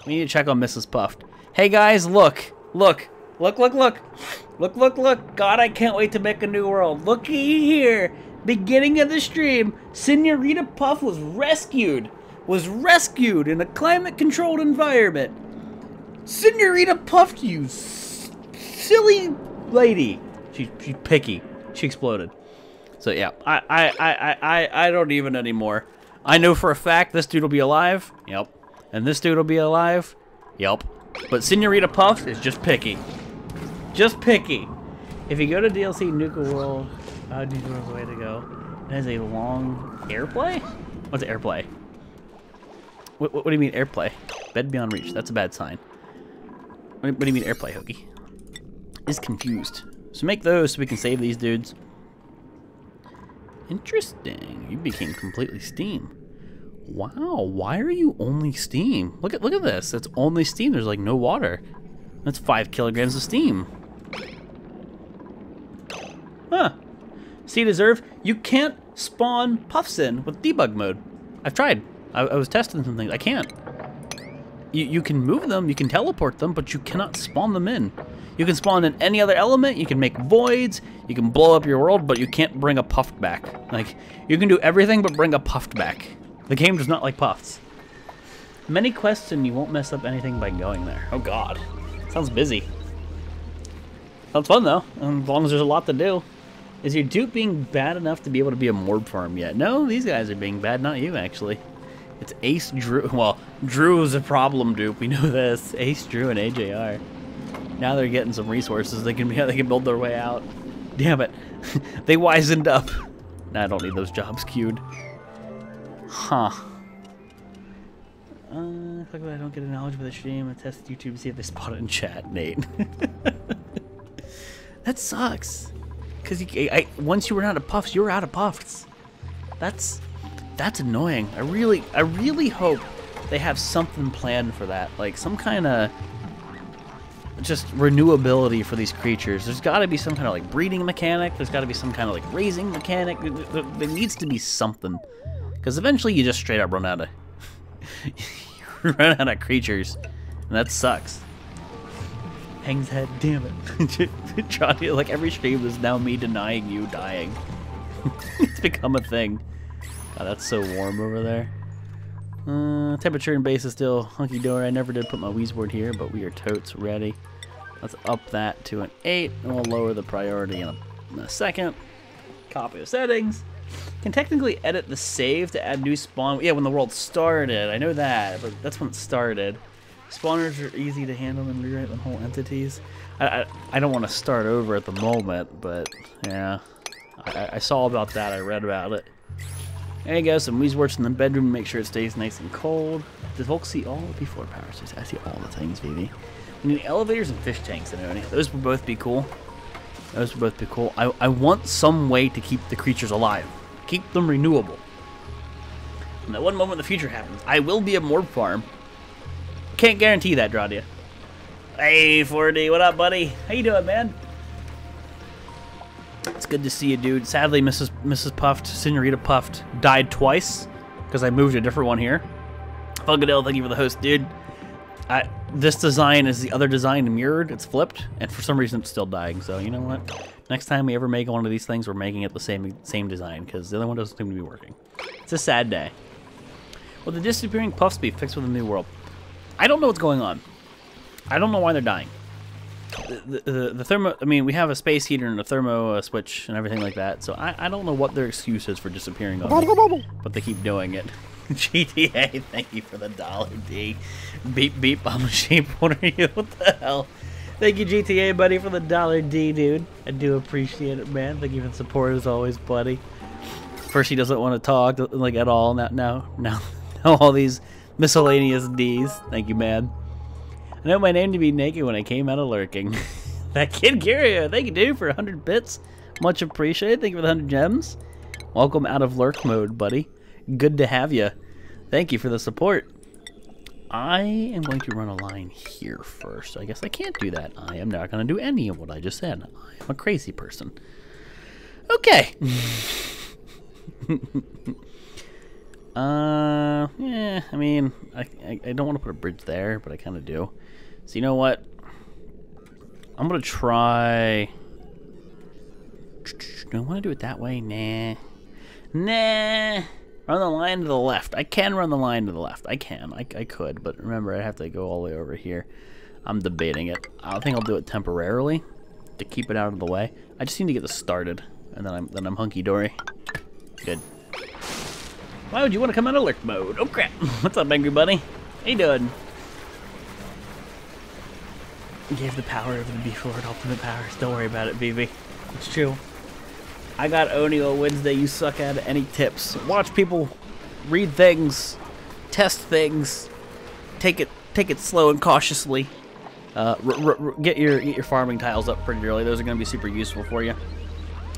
We need to check on Mrs. Puffed. Hey guys, look. Look. Look, look, look. Look, look, look. God, I can't wait to make a new world. Looky here. Beginning of the stream, Senorita Puff was rescued. Was rescued in a climate-controlled environment. Senorita Puff, you silly lady. She's picky. She exploded. So yeah, I don't even anymore. I know for a fact this dude will be alive. Yep. And this dude will be alive. Yep. But Senorita Puff is just picky. Just picky. If you go to DLC Nuka World, Nuka World's the way to go. It has a long airplay? What's airplay? What do you mean airplay? Bed beyond reach. That's a bad sign. What do you mean airplay, Hoagie? Is confused. So make those so we can save these dudes. Interesting. You became completely steam. Wow, why are you only steam? Look at this. It's only steam. There's like no water. That's 5 kilograms of steam. Huh. See, deserve. You can't spawn puffs in with debug mode. I've tried. I was testing some things. I can't. You can move them, you can teleport them, but you cannot spawn them in. You can spawn in any other element, you can make voids, you can blow up your world, but you can't bring a puffed back. Like, you can do everything but bring a puffed back. The game does not like puffs. Many quests and you won't mess up anything by going there. Oh god. Sounds busy. Sounds fun though, as long as there's a lot to do. Is your dupe being bad enough to be able to be a morb farm yet? No, these guys are being bad, not you actually. It's Ace, Drew. Well, Drew is a problem dupe. We know this. Ace, Drew, and AJR. Now they're getting some resources. They can build their way out. Damn it, they wisened up. Nah, I don't need those jobs queued. Huh. Click that I don't get a knowledge for the stream. I test YouTube to see if they spot it in chat, Nate. That sucks. Cause once you run out of puffs, you're out of puffs. That's annoying. I really hope they have something planned for that, like some kind of just renewability for these creatures. There's got to be some kind of like breeding mechanic. There's got to be some kind of like raising mechanic. There needs to be something, because eventually you just straight up run out of creatures, and that sucks. Hang's head, damn it. Johnny, like every stream is now me denying you dying. It's become a thing. God, that's so warm over there. Temperature and base is still hunky-dory. I never did put my Wheezeboard here, but we are totes ready. Let's up that to an 8, and we'll lower the priority in a second. Copy the settings. Can technically edit the save to add new spawn. Yeah, when the world started. I know that, but that's when it started. Spawners are easy to handle and rewrite the whole entities. I don't want to start over at the moment, but yeah. I saw about that. I read about it. There you go, some Wheezworks in the bedroom to make sure it stays nice and cold. Does Volx see all the floor power sources? I see all the things, baby. We need elevators and fish tanks in it. Those would both be cool. Those would both be cool. I want some way to keep the creatures alive. Keep them renewable. And that one moment in the future happens, I will be a morb farm. Can't guarantee that, Dradia. Hey, 4D, what up, buddy? How you doing, man? It's good to see you, dude. Sadly, Mrs. Puffed, Senorita Puffed, died twice because I moved a different one here. Funkadell, thank you for the host, dude. This design is the other design mirrored. It's flipped, and for some reason it's still dying. So you know what? Next time we ever make one of these things, we're making it the same design, because the other one doesn't seem to be working. It's a sad day. Will the disappearing puffs be fixed with a new world? I don't know what's going on. I don't know why they're dying. The thermo, I mean, we have a space heater and a thermo switch and everything like that, so I don't know what their excuse is for disappearing on me, but they keep doing it. GTA, thank you for the $D. Beep beep, I'm a sheep. What are you? What the hell? Thank you, GTA, buddy, for the $D, dude. I do appreciate it, man. Thank you for the support as always, buddy. First, he doesn't want to talk like at all. Now all these miscellaneous D's. Thank you, man. I know my name to be naked when I came out of lurking. That kid Curio, thank you, dude, for 100 bits. Much appreciated. Thank you for the 100 gems. Welcome out of lurk mode, buddy. Good to have you. Thank you for the support. I am going to run a line here first. I guess I can't do that. I am not going to do any of what I just said. I am a crazy person. Okay. Yeah, I mean, I don't want to put a bridge there, but I kind of do. So you know what? I'm gonna try. Do I want to do it that way? Nah. Run the line to the left. I can run the line to the left. I can. I could, but remember, I have to go all the way over here. I'm debating it. I think I'll do it temporarily to keep it out of the way. I just need to get this started, and then I'm hunky dory. Good. Why would you want to come out of lurk mode? Oh crap! What's up, angry buddy? How you doing? Gave the power of the Beef Lord ultimate powers. Don't worry about it, BB. It's true. I got Oni on Wednesday. You suck at any tips. Watch people read things, test things, take it slow and cautiously. Get your farming tiles up pretty early. Those are going to be super useful for you.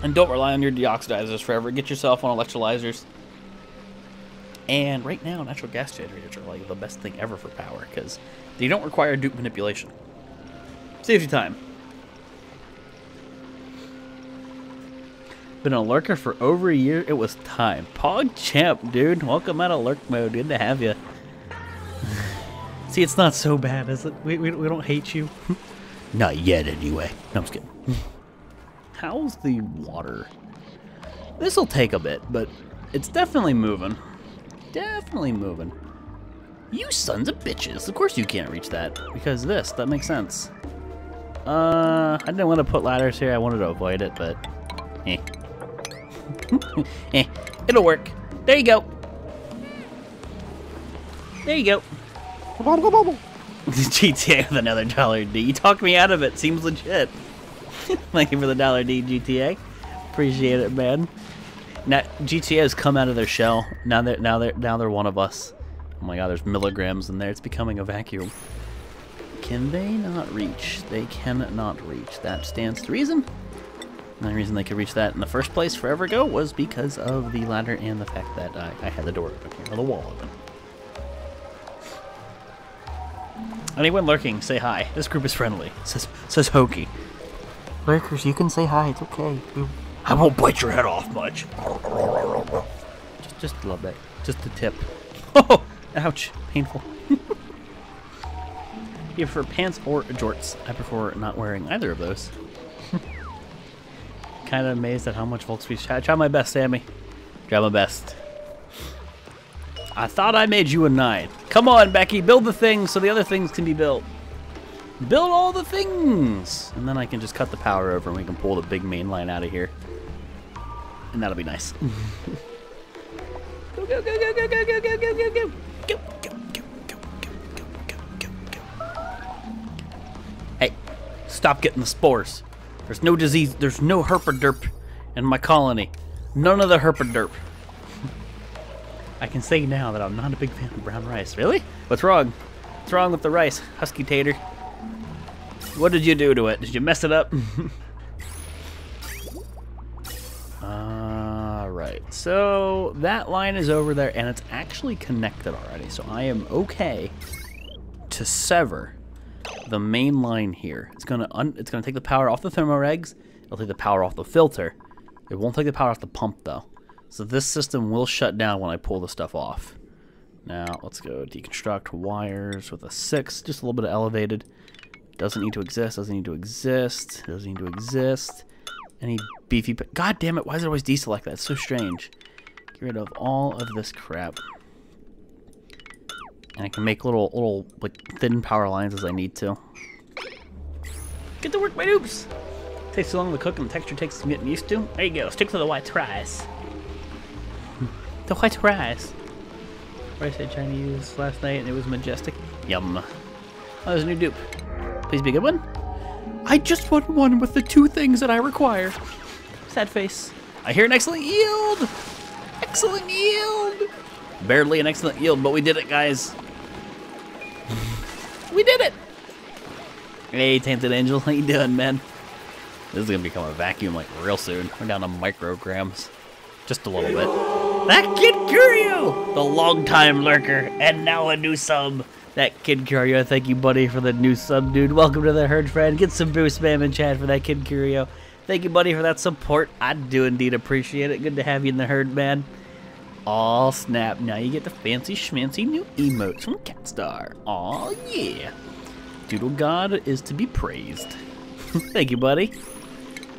And don't rely on your deoxidizers forever. Get yourself on electrolyzers. And right now, natural gas generators are like the best thing ever for power because they don't require dupe manipulation. Saves you time. Been a lurker for over a year. It was time. Pog Champ, dude. Welcome out of lurk mode. Good to have you. See, it's not so bad, is it? We don't hate you. Not yet, anyway. No, I'm just kidding. How's the water? This'll take a bit, but it's definitely moving. Definitely moving. You sons of bitches. Of course you can't reach that. Because this. That makes sense. I didn't want to put ladders here. I wanted to avoid it, but... Eh. It'll work. There you go. There you go. GTA with another $D. You talked me out of it. Seems legit. Thank you for the $D, GTA. Appreciate it, man. Now GTA has come out of their shell. Now they're one of us. Oh my God, there's milligrams in there. It's becoming a vacuum. Can they not reach? They cannot reach. That stands to reason. The only reason they could reach that in the first place forever ago was because of the ladder and the fact that I had the door open here, or the wall open. Anyone lurking, say hi. This group is friendly. Says Hokey. Lurkers, you can say hi. It's okay. I won't bite your head off much. Just a little bit. Just a tip. Oh, ouch. Painful. You prefer pants or jorts? I prefer not wearing either of those. Kind of amazed at how much Volx we try my best, Sammy. Try my best. I thought I made you a 9. Come on, Becky, build the things so the other things can be built. Build all the things! And then I can just cut the power over and we can pull the big main line out of here. And that'll be nice. Go, go, go, go, go, go, go, go, go, go, go. Go, go, go, go, go, go, go, go, go. Hey, stop getting the spores. There's no disease, there's no herpaderp in my colony. None of the herpaderp. I can say now that I'm not a big fan of brown rice. Really? What's wrong? What's wrong with the rice, Husky Tater? What did you do to it? Did you mess it up? Alright, so that line is over there and it's actually connected already. So I am okay to sever the main line here. It's gonna take the power off the thermoregs. It'll take the power off the filter. It won't take the power off the pump though. So this system will shut down when I pull the stuff off. Now let's go deconstruct wires with a 6, just a little bit of elevated. Doesn't need to exist. Doesn't need to exist. Doesn't need to exist. Any beefy? God damn it! Why is it always deselect that? It's so strange. Get rid of all of this crap. And I can make little like thin power lines as I need to. Get to work, my noobs! Takes too long to cook and the texture takes some getting used to. There you go. Stick to the white rice. The white rice. Rice I tried to use last night and it was majestic. Yum. Oh, there's a new dupe. Please be a good one. I just want one with the 2 things that I require. Sad face. I hear an excellent yield. Excellent yield. Barely an excellent yield, but we did it, guys. We did it! Hey, Tainted Angel, how you doing, man? This is gonna become a vacuum like real soon. We're down to micrograms. Just a little bit. That Kid Curio! The long-time lurker, and now a new sub. That Kid Curio, thank you, buddy, for the new sub, dude. Welcome to the herd, friend. Get some boost spam in chat for that Kid Curio. Thank you, buddy, for that support. I do indeed appreciate it. Good to have you in the herd, man. Aw, snap. Now you get the fancy schmancy new emotes from Catstar. Aw, yeah. Doodle God is to be praised. Thank you, buddy.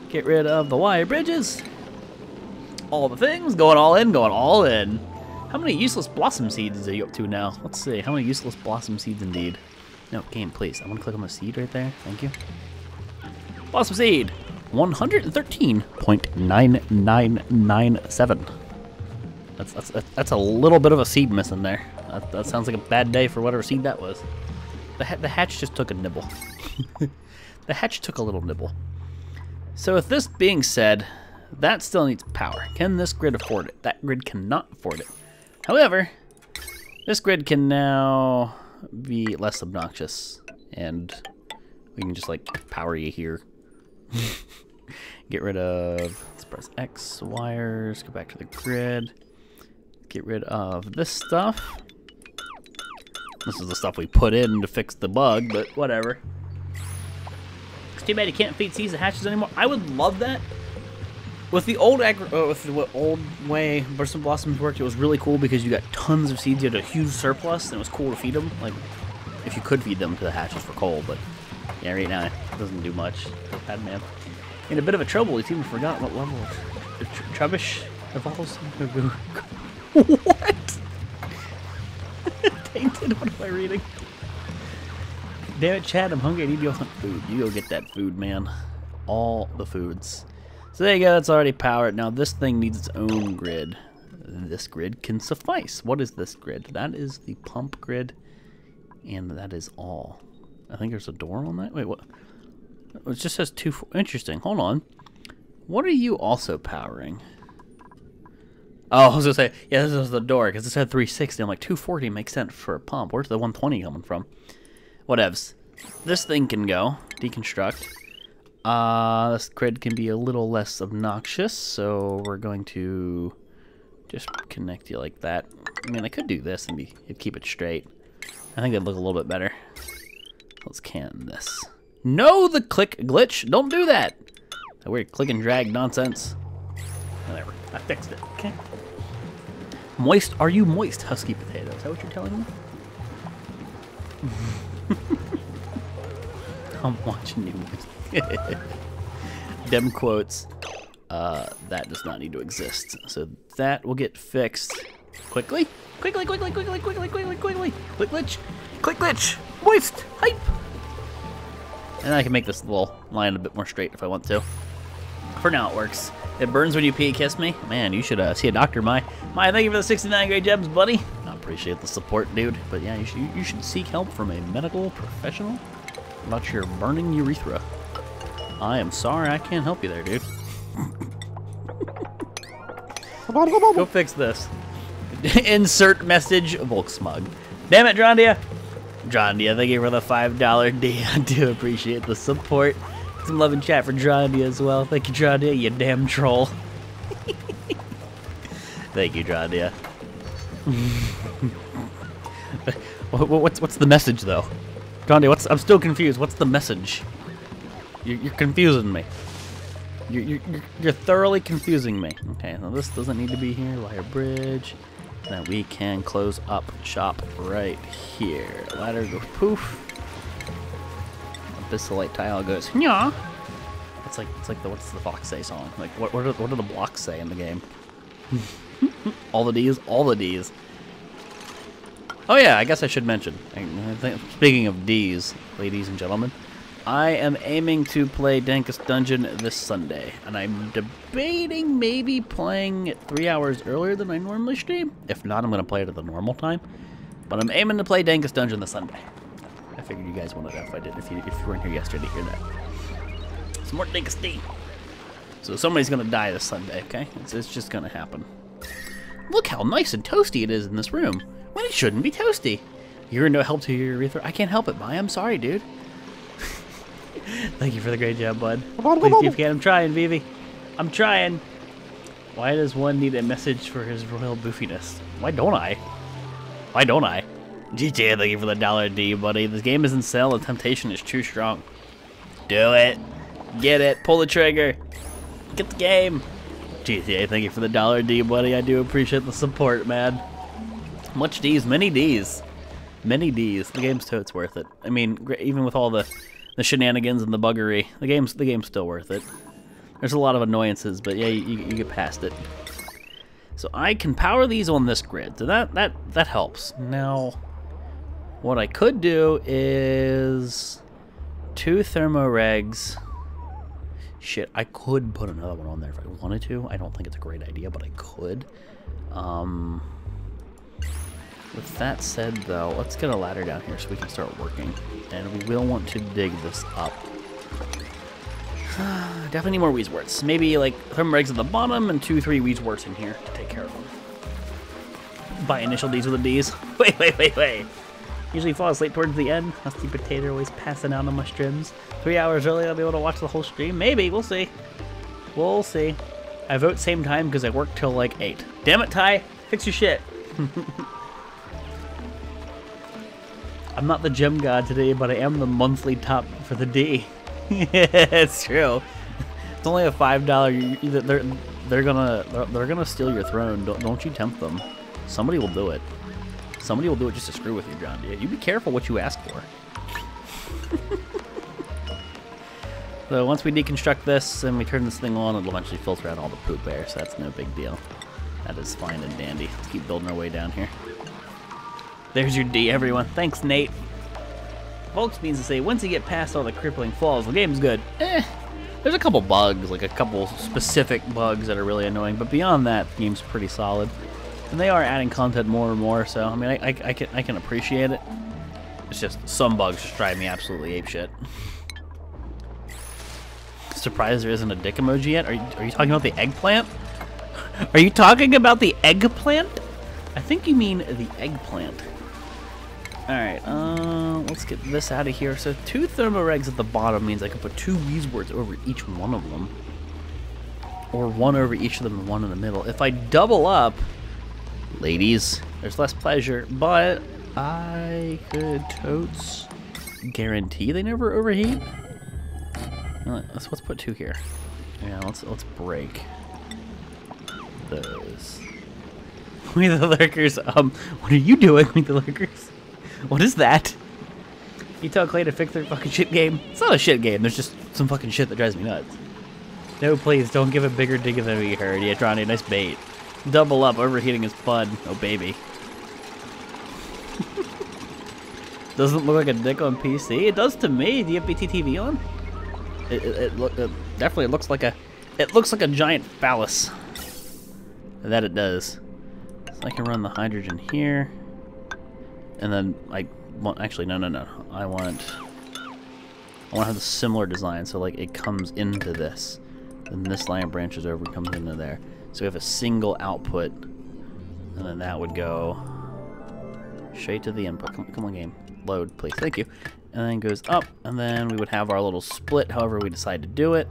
Get rid of the wire bridges. All the things. Going all in, going all in. How many useless blossom seeds are you up to now? Let's see. How many useless blossom seeds indeed? No, game, please. I want to click on the seed right there. Thank you. Blossom seed. 113.9997. That's a little bit of a seed missing there. That sounds like a bad day for whatever seed that was. The hatch just took a nibble. The hatch took a little nibble. So with this being said, that still needs power. Can this grid afford it? That grid cannot afford it. However, this grid can now be less obnoxious, and we can just like power you here. Get rid of, let's press X wires, go back to the grid. Get rid of this stuff. This is the stuff we put in to fix the bug, but whatever. It's too bad you can't feed seeds and hatches anymore. I would love that. With the old old way Burst of Blossoms worked, it was really cool because you got tons of seeds. You had a huge surplus, and it was cool to feed them. Like, if you could feed them to the hatches for coal, but yeah, right now it doesn't do much. Bad man. In a bit of a trouble, he's even forgot what level Trubbish evolves. What? Tainted, what am I reading? Damn it, Chad, I'm hungry. I need to go hunt food. You go get that food, man. All the foods. So there you go, that's already powered. Now this thing needs its own grid. This grid can suffice. What is this grid? That is the pump grid, and that is all. I think there's a door on that. Wait, what? It just says 2. Interesting. Hold on. What are you also powering? Oh, I was gonna say, yeah, this is the door because it said 360. I'm like, 240 makes sense for a pump. Where's the 120 coming from? Whatevs. This thing can go deconstruct. This grid can be a little less obnoxious, so we're going to just connect you like that. I mean, I could do this and keep it straight. I think that'd look a little bit better. Let's can this. No, the click glitch. Don't do that. That weird click and drag nonsense. Whatever. I fixed it. Okay. Moist? Are you moist, husky potato? Is that what you're telling me? I'm watching you. Dem quotes. That does not need to exist. So that will get fixed quickly. Quickly. Quick glitch. Quick glitch. Moist. Hype. And I can make this little line a bit more straight if I want to. For now, it works. It burns when you pee. Kiss me. Man, you should see a doctor, Mai. Thank you for the 69 great gems, buddy. I appreciate the support, dude. But yeah, you should seek help from a medical professional about your burning urethra. I am sorry, I can't help you there, dude. Go fix this. Insert message, Volx mug. Damn it, Drondia. Drondia, thank you for the $5 D. I do appreciate the support. Some love in chat for Drondia as well. Thank you, Drondia, you damn troll. Thank you, Drondia. What's the message, though? Drondia, I'm still confused. What's the message? You're confusing me. You're thoroughly confusing me. Okay, now this doesn't need to be here. Wire bridge. Then we can close up shop right here. Ladder goes poof. Abyssalite tile goes nya. It's like the what's the Volx say song? Like what do the blocks say in the game? All the D's, all the D's. Oh yeah, I guess I should mention. Speaking of D's, ladies and gentlemen, I am aiming to play Dankest Dungeon this Sunday, and I'm debating maybe playing it 3 hours earlier than I normally stream. If not, I'm going to play it at the normal time. But I'm aiming to play Dankest Dungeon this Sunday. I figured you guys wanted that if you weren't here yesterday to hear that. Some more Dankest D. So somebody's going to die this Sunday, okay? It's just going to happen. Look how nice and toasty it is in this room. Well, it shouldn't be toasty. You're no help to your urethra. I can't help it, Mai. I'm sorry, dude. Thank you for the great job, bud. Please keep going. I'm trying, Vivi. I'm trying. Why does one need a message for his royal boofiness? Why don't I? Why don't I? GTA, thank you for the $D, buddy. This game is in sale. The temptation is too strong. Do it. Get it. Pull the trigger. Get the game. GTA, thank you for the $D, buddy. I do appreciate the support, man. Much D's, many D's. Many D's. The game's totes worth it. I mean, even with all the shenanigans and the buggery, the game's still worth it. There's a lot of annoyances, but yeah, you get past it. So I can power these on this grid, so that helps. Now, what I could do is 2 thermoregs. Shit, I could put another one on there if I wanted to. I don't think it's a great idea, but I could. With that said, though, let's get a ladder down here so we can start working. And we will want to dig this up. Definitely need more Weezeworts. Maybe like thermoregs at the bottom and 2-3 Weezeworts in here to take care of them. By initial D's with the D's. Wait. Usually fall asleep towards the end. Husky Potato always passing out on my streams. 3 hours early, I'll be able to watch the whole stream. Maybe, we'll see. We'll see. I vote same time because I work till like 8. Damn it, Ty. Fix your shit. I'm not the gem god today, but I am the monthly top for the D. It's true. It's only a $5. They're gonna steal your throne. Don't you tempt them. Somebody will do it. Somebody will do it just to screw with you, John. Yeah, you be careful what you ask for. So once we deconstruct this and we turn this thing on, it'll eventually filter out all the poop air, so that's no big deal. That is fine and dandy. Let's keep building our way down here. There's your D, everyone. Thanks, Nate. Volx means to say, once you get past all the crippling flaws, the game's good. There's a couple bugs, like a couple specific bugs that are really annoying, but beyond that, the game's pretty solid. And they are adding content more and more, so I mean, I can appreciate it. It's just some bugs just drive me absolutely apeshit. Surprised there isn't a dick emoji yet. Are you talking about the eggplant? Are you talking about the eggplant? I think you mean the eggplant. Alright, let's get this out of here. So 2 thermoregs at the bottom means I can put 2 Weezeworts over each one of them. Or 1 over each of them and 1 in the middle. If I double up, ladies, there's less pleasure, but I could totes guarantee they never overheat. Let's put 2 here. Yeah, let's break those. We the lurkers. What are you doing, we the lurkers? What is that? You tell Klei to fix their fucking shit game? It's not a shit game. There's just some fucking shit that drives me nuts. No, please don't give a bigger dig than we heard. Yeah, Tronny, nice bait. Double up. Overheating is fun. Oh baby. Doesn't look like a dick on PC. It does to me. Do you have BTTV on? It definitely looks like a. It looks like a giant phallus. That it does. So I can run the hydrogen here, and then I want. Actually, no. I want to have a similar design. So like it comes into this, then this line branches over, and comes into there. So we have a single output, and then that would go straight to the input. Come on, game. Load, please. Thank you. And then goes up, and then we would have our little split, however we decide to do it.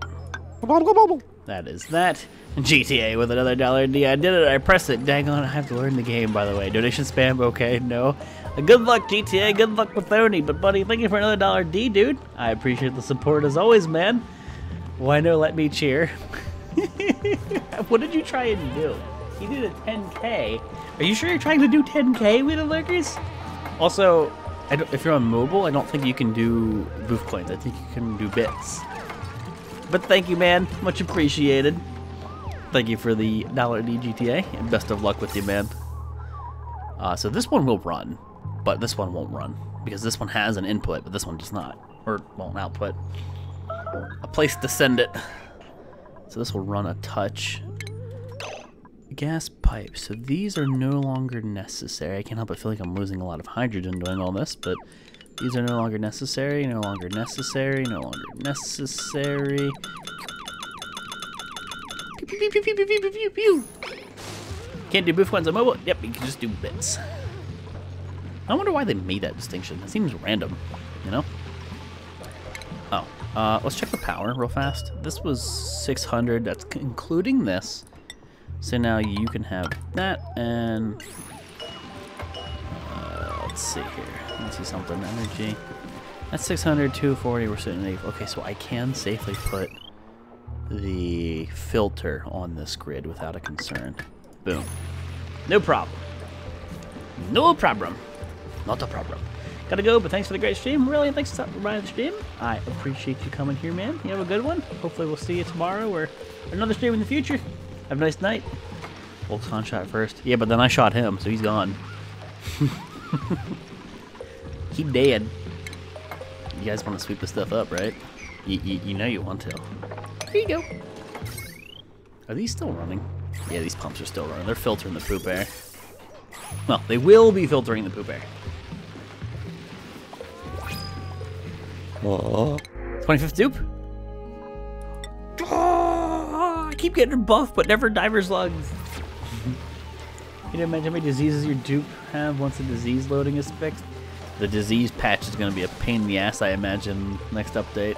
That is that. GTA with another $D. I did it. I pressed it. Dang on, I have to learn the game, by the way. Donation spam, okay, no. Good luck, GTA. Good luck with Thony. But, buddy, thank you for another $D, dude. I appreciate the support as always, man. Why no, let me cheer. What did you try and do? You did a 10K. Are you sure you're trying to do 10K with the lurkers? Also, if you're on mobile, I don't think you can do booth coins. I think you can do bits. But thank you, man. Much appreciated. Thank you for the $D GTA, and best of luck with you, man. So this one will run, but this one won't run, because this one has an input, but this one does not. Or, well, an output. A place to send it. So this will run a touch. Gas pipes. So these are no longer necessary. I can't help but feel like I'm losing a lot of hydrogen doing all this, but these are no longer necessary, no longer necessary, no longer necessary. Pew, pew, pew, pew, pew, pew, pew, pew. Can't do booth coins on mobile? Yep, you can just do bits. I wonder why they made that distinction. It seems random, you know? Oh, let's check the power real fast. This was 600, that's including this. So now you can have that, and let's see here. Let's see something. Energy. That's 600, 240, we're sitting at 8. Okay, so I can safely put the filter on this grid without a concern. Boom. No problem. No problem. Not a problem. Gotta go, but thanks for the great stream. Really, thanks for stopping by the stream. I appreciate you coming here, man. You have a good one. Hopefully we'll see you tomorrow or another stream in the future. Have a nice night. Volx shot first. Yeah, but then I shot him, so he's gone. He dead. You guys want to sweep the stuff up, right? You know you want to. Here you go. Are these still running? Yeah, these pumps are still running. They're filtering the poop air. Well, they will be filtering the poop air. 25th dupe? Oh, I keep getting buffed, but never diver's lung. Can you imagine how many diseases your dupe have once the disease loading is fixed? The disease patch is going to be a pain in the ass, I imagine, next update.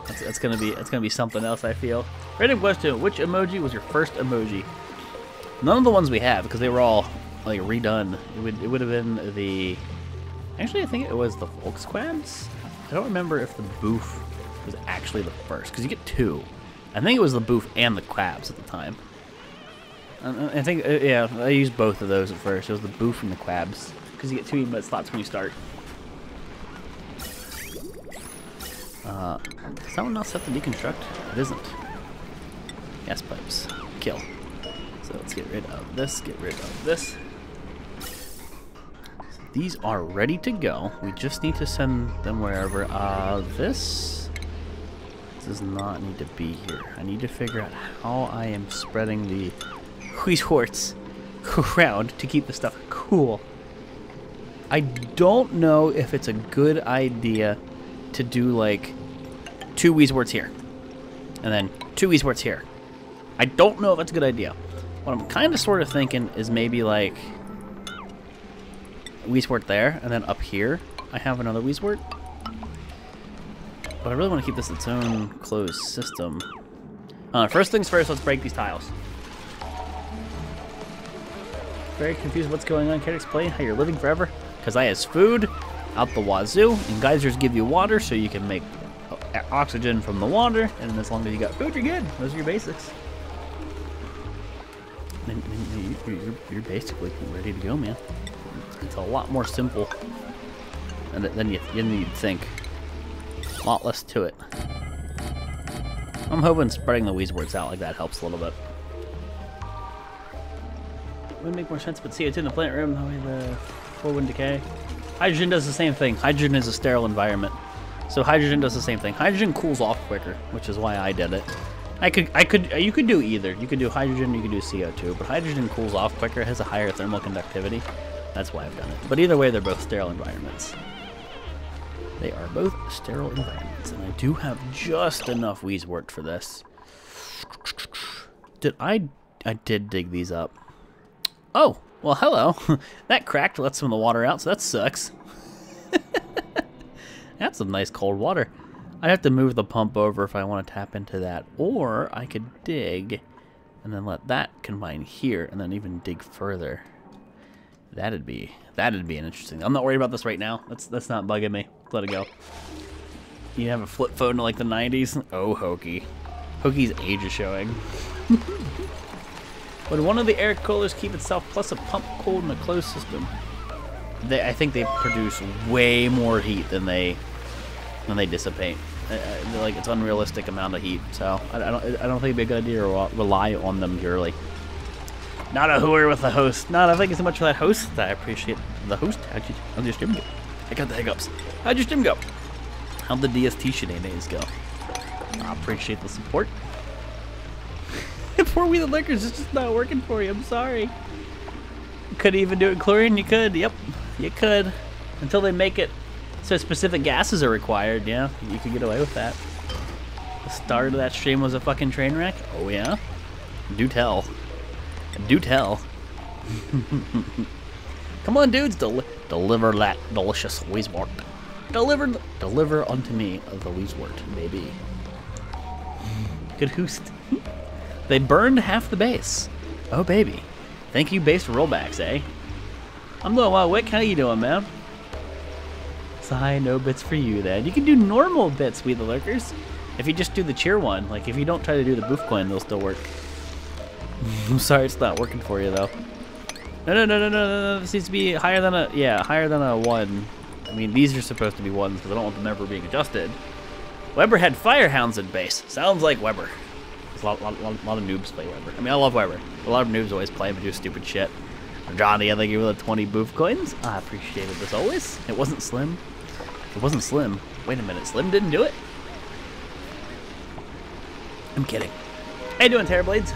That's gonna be something else, I feel. Random question, which emoji was your first emoji? None of the ones we have, because they were all like redone. It would have been the... Actually, I think it was the Volx Quabs? I don't remember if the boof was actually the first, because you get two. I think it was the boof and the Quabs at the time. I think, yeah, I used both of those at first. It was the boof and the Quabs, because you get two emote slots when you start. Is that one not set to deconstruct? It isn't. Gas pipes. Kill. So let's get rid of this, get rid of this. These are ready to go. We just need to send them wherever. This does not need to be here. I need to figure out how I am spreading the Weishorts around to keep the stuff cool. I don't know if it's a good idea to do like 2 Weishorts here and then 2 Weishorts here. I don't know if that's a good idea. What I'm kind of sort of thinking is maybe like Weishort there, and then up here I have another Weishort. But I really want to keep this its own closed system. First things first, let's break these tiles. Very confused what's going on. Can you explain how you're living forever? Because I has food out the wazoo, and geysers give you water so you can make oxygen from the water, and as long as you got food, you're good. Those are your basics. And you're basically ready to go, man. It's a lot more simple than you'd think. A lot less to it. I'm hoping spreading the Weishorts out like that helps a little bit. Would make more sense, but CO2 in the plant room, that way the floor wouldn't decay. Hydrogen does the same thing. Hydrogen is a sterile environment. So hydrogen does the same thing. Hydrogen cools off quicker, which is why I did it. You could do either. You could do hydrogen, you could do CO2, but hydrogen cools off quicker, it has a higher thermal conductivity. That's why I've done it. But either way, they're both sterile environments. They are both sterile environments, and I do have just enough Weishort for this. I did dig these up. Oh, well, hello. That cracked, let some of the water out, so that sucks. That's some nice cold water. I'd have to move the pump over if I want to tap into that, or I could dig and then let that combine here and then even dig further. That'd be an interesting. I'm not worried about this right now. That's not bugging me. Let it go. You have a flip phone to like the 90s? Oh, Hokey. Hokey's age is showing. Would one of the air coolers keep itself plus a pump cold in a closed system? I think they produce way more heat than they dissipate. Like it's unrealistic amount of heat. So I don't think it'd be a good idea to rely on them purely. Not a hooer with the host. Not thank you so much for that host. I appreciate the host. How'd your stream go? I got the hiccups. How'd your stream go? How'd the DST shenanigans go? I appreciate the support. Poor We the Lickers, it's just not working for you. I'm sorry. Could even do it in chlorine? You could. Yep, you could. Until they make it so specific gases are required, yeah, you could get away with that. The start of that stream was a fucking train wreck? Oh, yeah? Do tell. Do tell. Come on, dudes, deliver that delicious Weishort. Deliver unto me the Weishort, baby. Good host. They burned half the base. Oh, baby. Thank you, base rollbacks, eh? I'm doing well, Wick. How you doing, man? Sigh, no bits for you then. You can do normal bits, we the lurkers. If you just do the cheer one, like if you don't try to do the boof coin, they'll still work. I'm sorry it's not working for you though. No. This needs to be higher than a, yeah, higher than a 1. I mean, these are supposed to be 1s because I don't want them ever being adjusted. Weber had firehounds in base. Sounds like Weber. There's a lot of noobs play Weber. I mean, I love Weber. A lot of noobs always play him and do stupid shit. Johnny, I think you with the 20 boof coins. I appreciated this always. It wasn't Slim. It wasn't Slim. Wait a minute, Slim didn't do it? I'm kidding. How you doing, Terrorblades?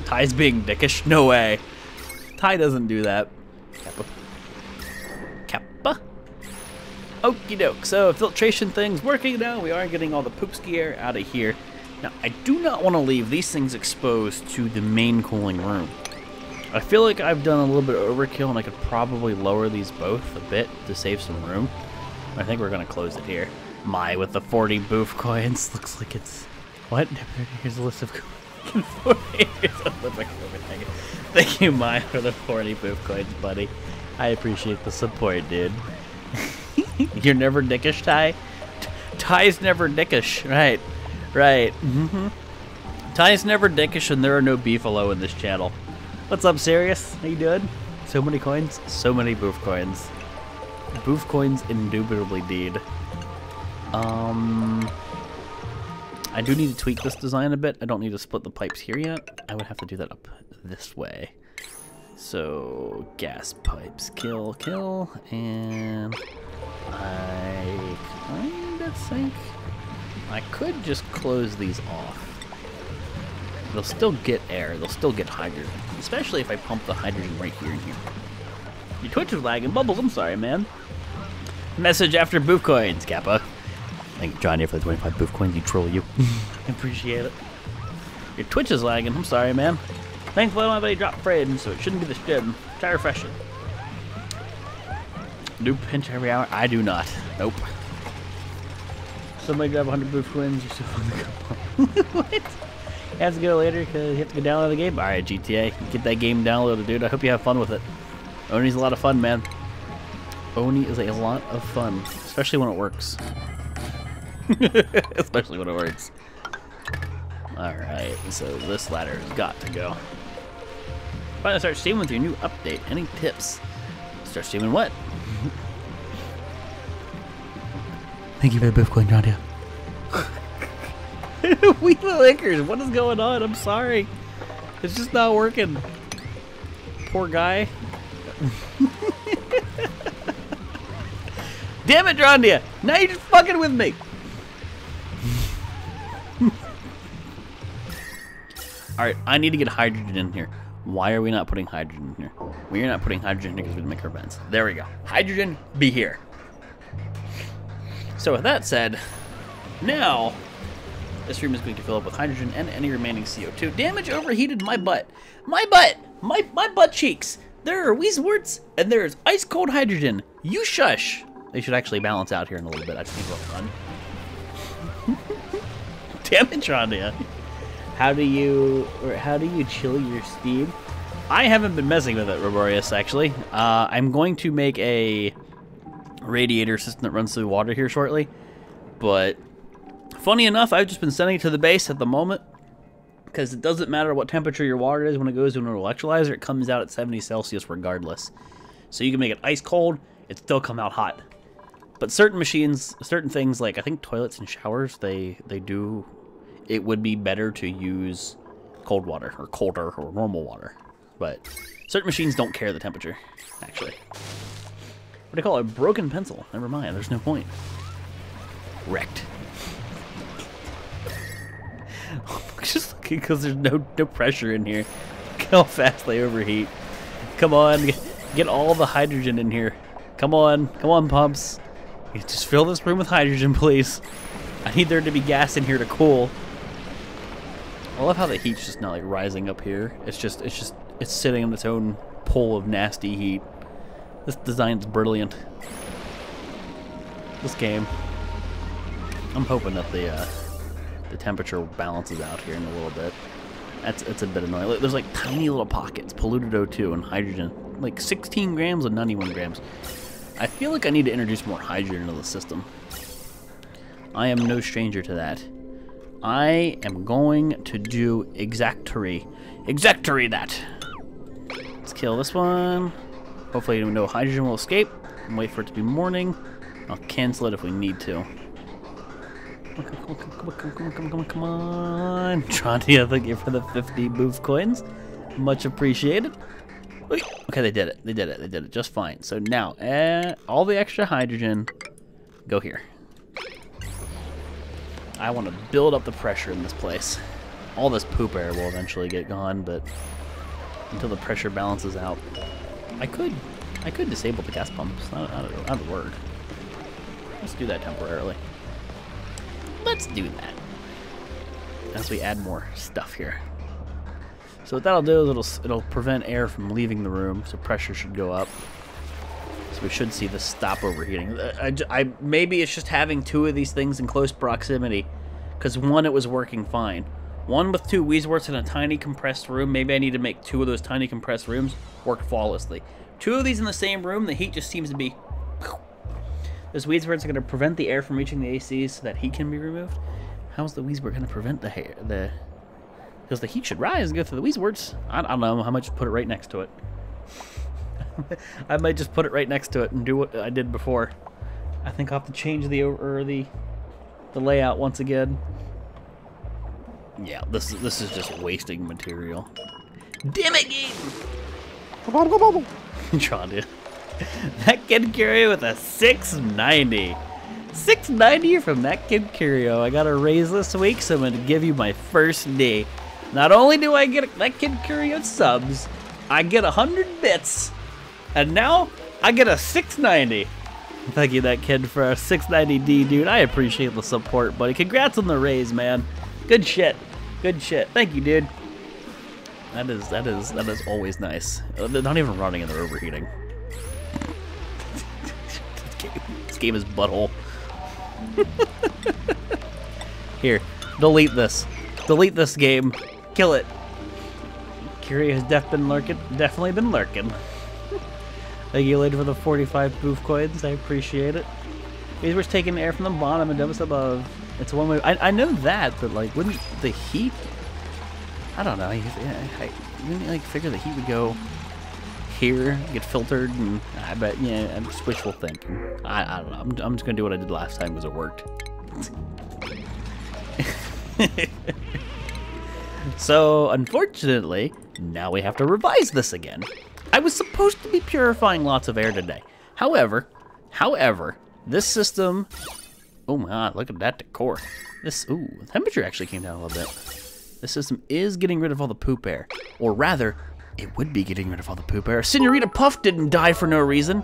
Ty's being dickish? No way. Ty doesn't do that. Kappa. Okie doke. So, filtration thing's working now. We are getting all the poopski air out of here. Now, I do not want to leave these things exposed to the main cooling room. I feel like I've done a little bit of overkill, and I could probably lower these both a bit to save some room. I think we're going to close it here. My, with the 40 boof coins. Looks like it's... What? Here's a list of... Thank you, Mai, for the 40 boof coins, buddy. I appreciate the support, dude. You're never dickish, Ty? Ty's never dickish. Right. Ty's never dickish, and there are no beefalo in this channel. What's up, Sirius? How you doing? So many coins? So many boof coins. Boof coins indubitably deed. I do need to tweak this design a bit. I don't need to split the pipes here yet. I would have to do that up this way. So, gas pipes, kill, and I kind of think I could just close these off. They'll still get air, they'll still get hydrogen, especially if I pump the hydrogen right here and here. Your Twitch is lagging. Bubbles, I'm sorry, man. Message after boof coins, Kappa. Thank you, Johnny, for the 25 boof coins. You troll, you. I appreciate it. Your Twitch is lagging. I'm sorry, man. Thankfully, I don't have any drop frame, so it shouldn't be the shit. Try refreshing. Do pinch every hour? I do not. Nope. Somebody grab 100 boof coins. You're so fun to go. What? You have to go later because you have to go download the game? Alright, GTA. Get that game downloaded, dude. I hope you have fun with it. Oni's a lot of fun, man. Oni is a lot of fun. Especially when it works. Especially when it works. Alright, so this ladder has got to go. Finally start streaming with your new update. Any tips? Start streaming what? Thank you for the Bitcoin, Nadia. We the Lakers, what is going on? I'm sorry. It's just not working. Poor guy. Damn it, Drondia! Now you're just fucking with me! Alright, I need to get hydrogen in here. Why are we not putting hydrogen in here? We are not putting hydrogen in here because we make our vents. There we go. Hydrogen, be here. So with that said, now this room is going to fill up with hydrogen and any remaining CO2. Damage overheated my butt. My butt! My butt cheeks! There are Weezworts and there's ice cold hydrogen. You shush! They should actually balance out here in a little bit. I just need a little fun. Damn it, Trondia. How do you chill your steam? I haven't been messing with it, Roborius, actually. I'm going to make a radiator system that runs through water here shortly. But funny enough, I've just been sending it to the base at the moment because it doesn't matter what temperature your water is when it goes into an electrolyzer. It comes out at 70 Celsius regardless. So you can make it ice cold, it still come out hot. But certain machines, certain things like I think toilets and showers, they do. It would be better to use cold water or colder or normal water. But certain machines don't care the temperature, actually. What do you call it? A broken pencil. Never mind, there's no point. Wrecked. Just looking because there's no pressure in here. Look how fast they overheat. Come on, get all the hydrogen in here. Come on, pumps. Just fill this room with hydrogen, please. I need there to be gas in here to cool. I love how the heat's just not like rising up here. It's sitting in its own pool of nasty heat. This design's brilliant. This game. I'm hoping that the temperature balances out here in a little bit. It's a bit annoying. There's like tiny little pockets, polluted O2 and hydrogen. Like 16 grams and 91 grams. I feel like I need to introduce more hydrogen into the system. I am no stranger to that. I am going to do exactory that. Let's kill this one. Hopefully no hydrogen will escape. And wait for it to be morning. I'll cancel it if we need to. Come on. Trontia, thank you for the 50 booth coins. Much appreciated. Okay, they did it. They did it just fine. So now, all the extra hydrogen, go here. I want to build up the pressure in this place. All this poop air will eventually get gone, but until the pressure balances out, I could disable the gas pumps. Not a word. Let's do that temporarily. Let's do that as we add more stuff here. So what that'll do is it'll prevent air from leaving the room, so pressure should go up. So we should see this stop overheating. Maybe it's just having two of these things in close proximity, because one, it was working fine. One with two Weezeworths in a tiny compressed room, maybe I need to make two of those tiny compressed rooms work flawlessly. Two of these in the same room, the heat just seems to be... Those Weezeworths are going to prevent the air from reaching the ACs so that heat can be removed. How's the Weezeworth going to prevent the because the heat should rise and go through the Weezeworths. I don't know. I might just put it right next to it. I might just put it right next to it and do what I did before. I think I'll have to change the layout once again. Yeah, this is just wasting material. Damn it, game! Tron, dude. That Kid Curio with a 690. 690 from that Kid Curio. I got a raise this week, so I'm going to give you my first D. Not only do I get that Kid Curio subs, I get 100 bits, and now I get a 690. Thank you, that kid, for a 690D, dude. I appreciate the support, buddy. Congrats on the raise, man. Good shit. Good shit. Thank you, dude. That is always nice. They're not even running and they're overheating. This game is butthole. Here, delete this. Delete this game. Kill it. Curio has definitely been lurking. Thank you later for the 45 booth coins. I appreciate it. These were taking air from the bottom and dumps above. It's one way. I know that, but like, wouldn't the heat? I don't know. I wouldn't like figure the heat would go here, get filtered, and I bet I'm just wishful thinking. I don't know. I'm just gonna do what I did last time because it worked. So unfortunately, now we have to revise this again. I was supposed to be purifying lots of air today. However, this system. Oh my God! Look at that decor. The temperature actually came down a little bit. This system is getting rid of all the poop air, or rather, it would be getting rid of all the poop air. Senorita Puff didn't die for no reason.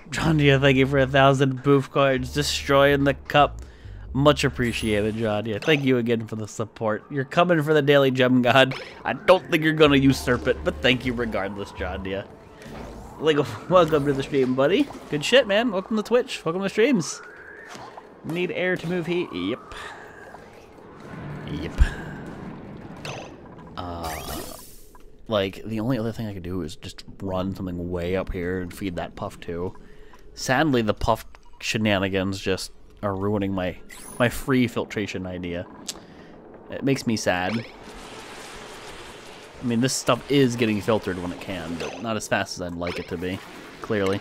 John, thank you for 1,000 booth cards, destroying the cup. Much appreciated, John. Thank you again for the support. You're coming for the Daily Gem God. I don't think you're gonna usurp it, but thank you regardless, John. Welcome to the stream, buddy. Good shit, man. Welcome to Twitch. Welcome to streams. Need air to move heat. Yep. Like, the only other thing I could do is just run something way up here and feed that Puff too. Sadly, the Puff shenanigans just are ruining my free filtration idea. It makes me sad. I mean, this stuff is getting filtered when it can, but not as fast as I'd like it to be, clearly.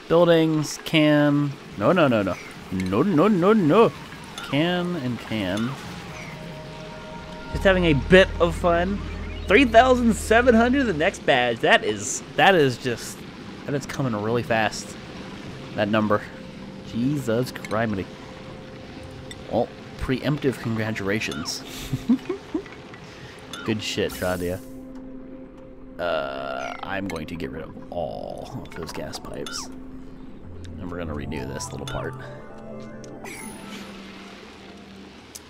Buildings, can... No. Can and can. Just having a bit of fun. 3,700, the next badge. That is coming really fast. That number. Jesus criminy. Well, preemptive congratulations. Good shit, Shadia. I'm going to get rid of all of those gas pipes. And we're gonna redo this little part.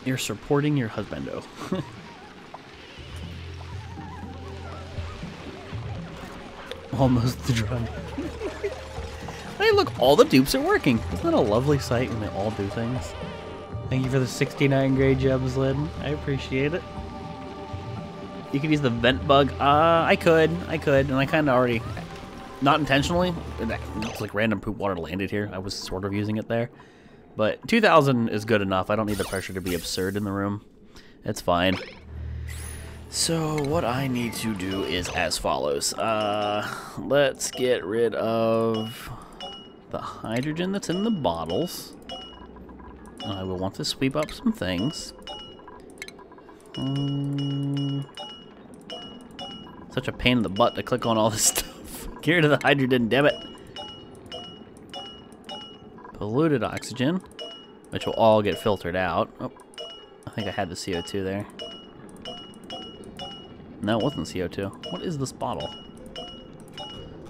You're supporting your husbando. Almost done. Hey, look, all the dupes are working. Isn't that a lovely sight when they all do things? Thank you for the 69 grade gems, Lynn. I appreciate it. You could use the vent bug. I could, and I kind of already... Not intentionally. It's like random poop water landed here. I was sort of using it there. But 2,000 is good enough. I don't need the pressure to be absurd in the room. It's fine. So what I need to do is as follows. Let's get rid of the hydrogen that's in the bottles. I will want to sweep up some things. Such a pain in the butt to click on all this stuff. Get rid of the hydrogen, damn it. Polluted oxygen, which will all get filtered out. Oh, I think I had the CO2 there. No, it wasn't CO2. What is this bottle?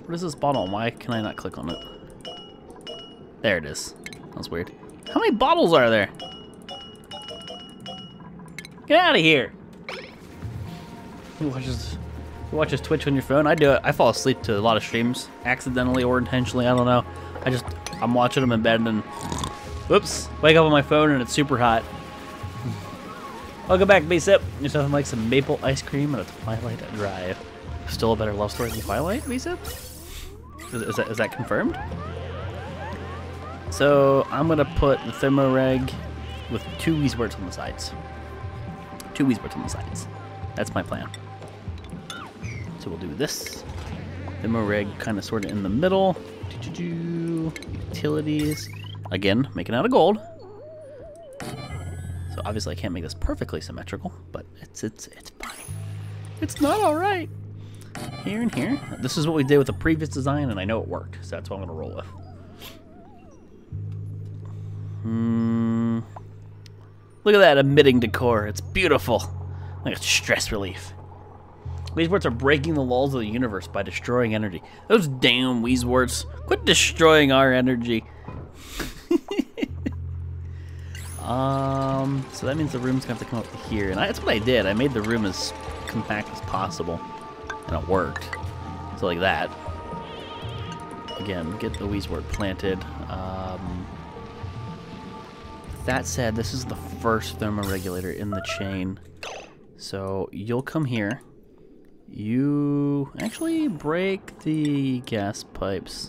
What is this bottle? Why can I not click on it? There it is. That was weird. How many bottles are there? Get out of here! Who watches Twitch on your phone? I do it. I fall asleep to a lot of streams, accidentally or intentionally. I don't know. I'm watching them in bed and then, whoops, wake up on my phone and it's super hot. Welcome back, B-Sip. There's nothing like some maple ice cream and a Twilight Drive. Still a better love story than Twilight, B-Sip? Is that confirmed? So I'm gonna put the thermoreg with 2 Weezworts on the sides. 2 Weezworts on the sides. That's my plan. So we'll do this. Thermoreg kind of sort of in the middle. Utilities. Again, making out of gold. So obviously I can't make this perfectly symmetrical, but it's fine. It's not alright. Here and here. This is what we did with the previous design, and I know it worked, so that's what I'm gonna roll with. Look at that emitting decor. It's beautiful. Like it's stress relief. Weezworts are breaking the laws of the universe by destroying energy. Those damn Weezworts. Quit destroying our energy. So that means the room's gonna have to come up to here. And that's what I did. I made the room as compact as possible. And it worked. So like that. Again, get the Weezwort planted. That said, this is the first thermoregulator in the chain. So you'll come here. You actually break the gas pipes.